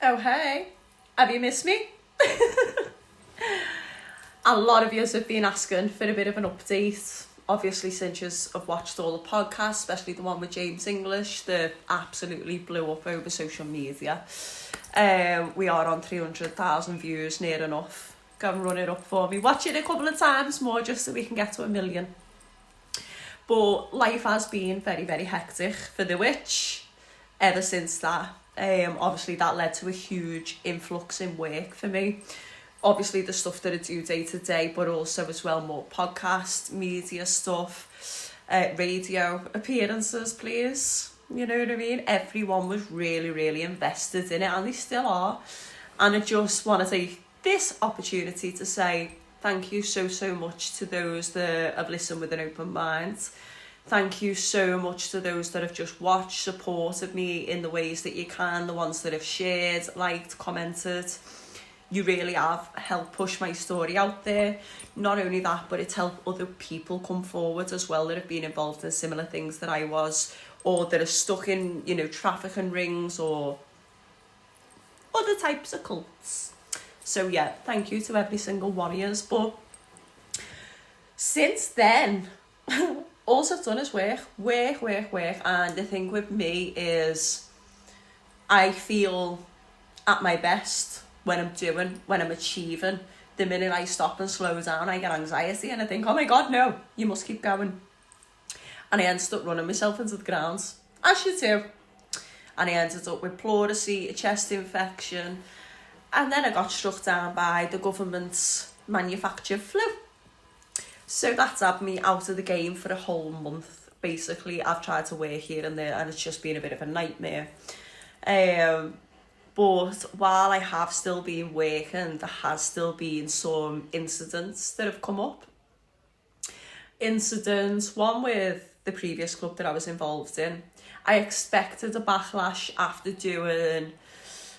Oh, hey, have you missed me? A lot of you have been asking for a bit of an update. Obviously, since you have watched all the podcasts, especially the one with James English, that absolutely blew up over social media. We are on 300,000 views, near enough. Go and run it up for me. Watch it a couple of times more just so we can get to 1 million. But life has been very, very hectic for the witch ever since that. Obviously, that led to a huge influx in work for me. Obviously, the stuff that I do day to day, but also as well more podcast, media stuff, radio appearances, please. You know what I mean? Everyone was really, really invested in it, and they still are. And I just want to take this opportunity to say thank you so much to those that have listened with an open mind. Thank you so much to those that have just watched, supported me in the ways that you can, the ones that have shared, liked, commented. You really have helped push my story out there. Not only that, but it's helped other people come forward as well that have been involved in similar things that I was, or that are stuck in, trafficking rings or other types of cults. So yeah, thank you to every single one of us. But since then, all I've done is work. And the thing with me is I feel at my best when I'm achieving. The minute I stop and slow down, I get anxiety and I think, oh my God, no, you must keep going. And I ended up running myself into the ground, as you do. And I ended up with pleurisy, a chest infection. And then I got struck down by the government's manufactured flu. So that's had me out of the game for a whole month. Basically, I've tried to work here and there and it's just been a bit of a nightmare. But while I have still been working, there has still been some incidents that have come up. One with the previous club that I was involved in. I expected a backlash after doing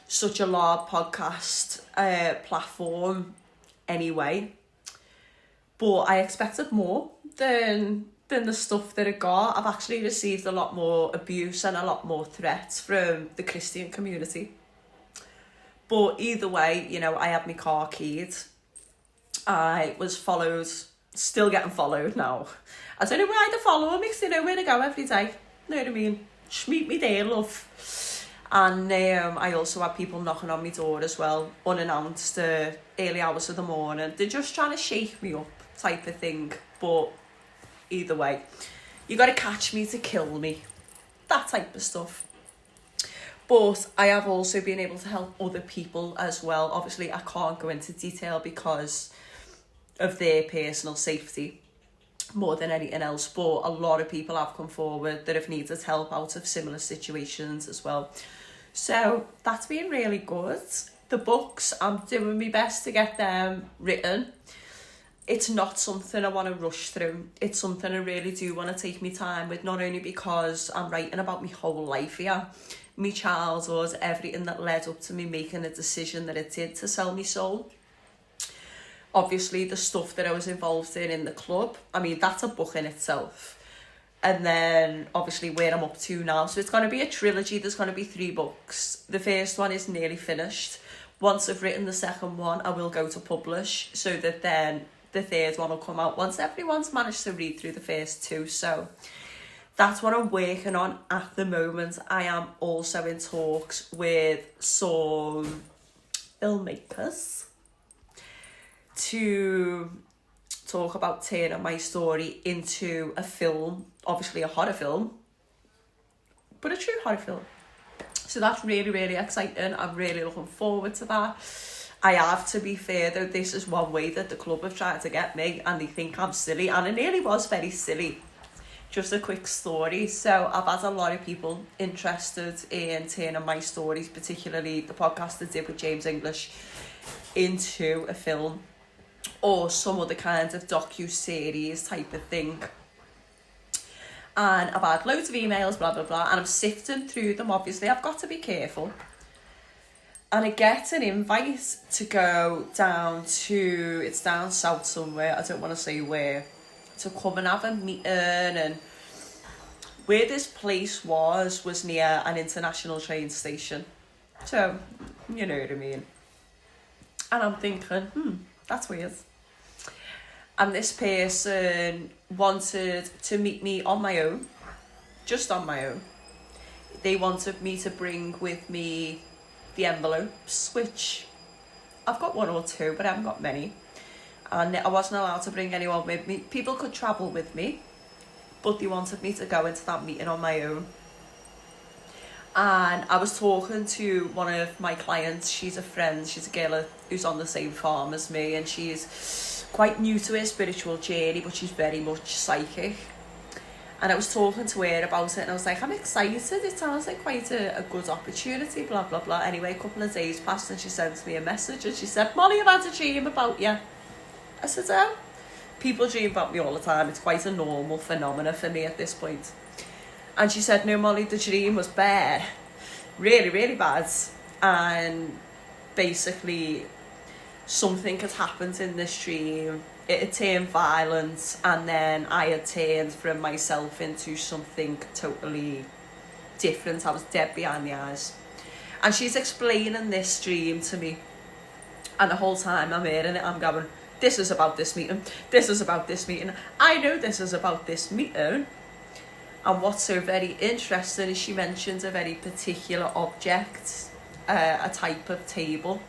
such a large podcast platform anyway. But I expected more than the stuff that I got. I've actually received a lot more abuse and a lot more threats from the Christian community. But either way, I had my car keyed. I was followed, still getting followed now. I don't know why they're following me because they know where to go every day. Know what I mean? Just meet me there, love. And I also had people knocking on my door as well, unannounced, early hours of the morning. They're just trying to shake me up type of thing. But either way, you got to catch me to kill me. That type of stuff. But I have also been able to help other people as well. Obviously, I can't go into detail because of their personal safety more than anything else. But a lot of people have come forward that have needed help out of similar situations as well. So that's been really good. The books, I'm doing my best to get them written. It's not something I want to rush through. It's something I really do want to take my time with, not only because I'm writing about my whole life here, my childhood, everything that led up to me making a decision that I did to sell my soul. Obviously, the stuff that I was involved in the club, I mean, that's a book in itself. And then, obviously, where I'm up to now. So it's going to be a trilogy. There's going to be 3 books. The first one is nearly finished. Once I've written the second one, I will go to publish so that then the third one will come out once everyone's managed to read through the first 2. So that's what I'm working on at the moment. I am also in talks with some filmmakers to talk about turning my story into a film, obviously a horror film, but a true horror film. So that's really, really exciting. I'm really looking forward to that. I have to be fair though, this is one way that the club have tried to get me and they think I'm silly, and I nearly was very silly. Just a quick story. So I've had a lot of people interested in turning my stories, particularly the podcast I did with James English, into a film or some other kind of docu-series type of thing. And I've had loads of emails, blah, blah, blah, and I'm sifting through them. Obviously, I've got to be careful. And I get an invite to go it's down south somewhere, I don't want to say where, to come and have a meeting. And where this place was near an international train station. So You know what I mean? And I'm thinking, that's weird. And this person wanted to meet me on my own, just on my own. They wanted me to bring with me the envelopes, which I've got one or two, but I haven't got many. And I wasn't allowed to bring anyone with me. People could travel with me, but they wanted me to go into that meeting on my own. And I was talking to one of my clients. She's a friend. She's a girl who's on the same farm as me, and she's quite new to her spiritual journey, but she's very much psychic. And I was talking to her about it, and I was like, I'm excited. It sounds like quite a good opportunity, blah, blah, blah. Anyway, a couple of days passed, and she sent me a message, and she said, Molly, I've had a dream about you. I said, oh, people dream about me all the time. It's quite a normal phenomenon for me at this point. And she said, no, Molly, the dream was bad. Really, really bad. And basically, something had happened in this dream. It had turned violent, and then I had turned from myself into something totally different. I was dead behind the eyes. And she's explaining this dream to me. And the whole time I'm hearing it, I'm going, this is about this meeting. This is about this meeting. I know this is about this meeting. And what's so very interesting is she mentions a very particular object, a type of table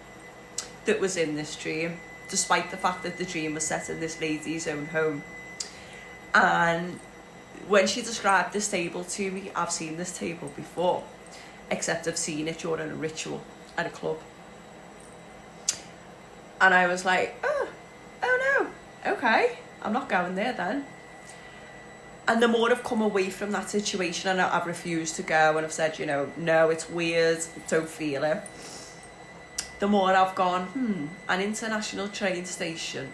that was in this dream, despite the fact that the dream was set in this lady's own home. And when she described this table to me, I've seen this table before, except I've seen it during a ritual at a club. And I was like, oh no, okay, I'm not going there then. And the more I've come away from that situation, and I've refused to go, and I've said, no, it's weird, don't feel it. The more I've gone, an international train station,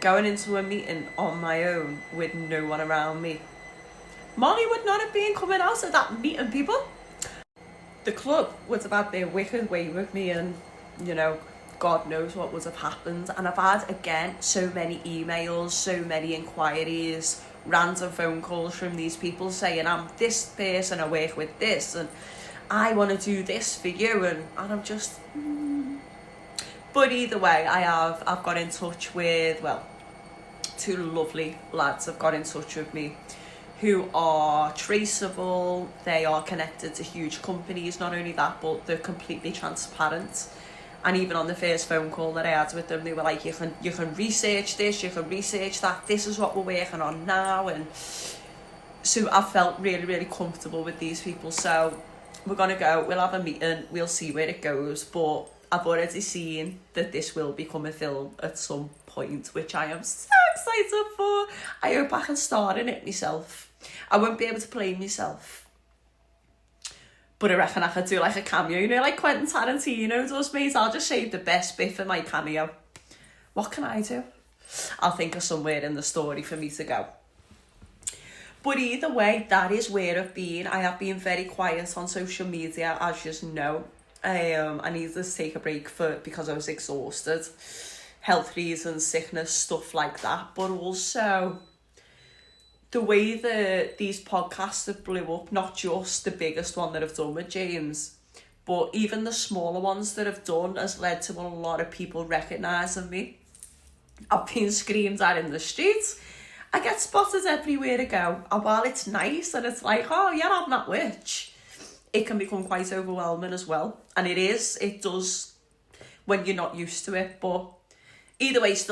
going into a meeting on my own with no one around me. Molly would not have been coming out of that meeting, people. The club was about their wicked way with me, and, God knows what would have happened. And I've had, again, so many emails, so many inquiries, random phone calls from these people saying, I'm this person, I work with this, and I want to do this for you, and I'm just But either way, I've got in touch with, two lovely lads have got in touch with me who are traceable. They are connected to huge companies. Not only that, but they're completely transparent. And even on the first phone call that I had with them, they were like, you can research this, you can research that, this is what we're working on now. And so I felt really, really comfortable with these people. So we're going to go, we'll have a meeting, we'll see where it goes. But I've already seen that this will become a film at some point, which I am so excited for. I hope I can star in it myself. I won't be able to play myself, but I reckon I could do like a cameo, like Quentin Tarantino does, mate. I'll just save the best bit for my cameo. What can I do? I'll think of somewhere in the story for me to go. But either way, that is where I've been. I have been very quiet on social media, as you know. I needed to take a break because I was exhausted. Health reasons, sickness, stuff like that. But also, the way that these podcasts have blew up, not just the biggest one that I've done with James, but even the smaller ones that I've done, has led to a lot of people recognising me. I've been screamed at in the streets. I get spotted everywhere I go. And while it's nice and it's like, oh yeah, I'm that witch, it can become quite overwhelming as well. And it does when you're not used to it. But either way, still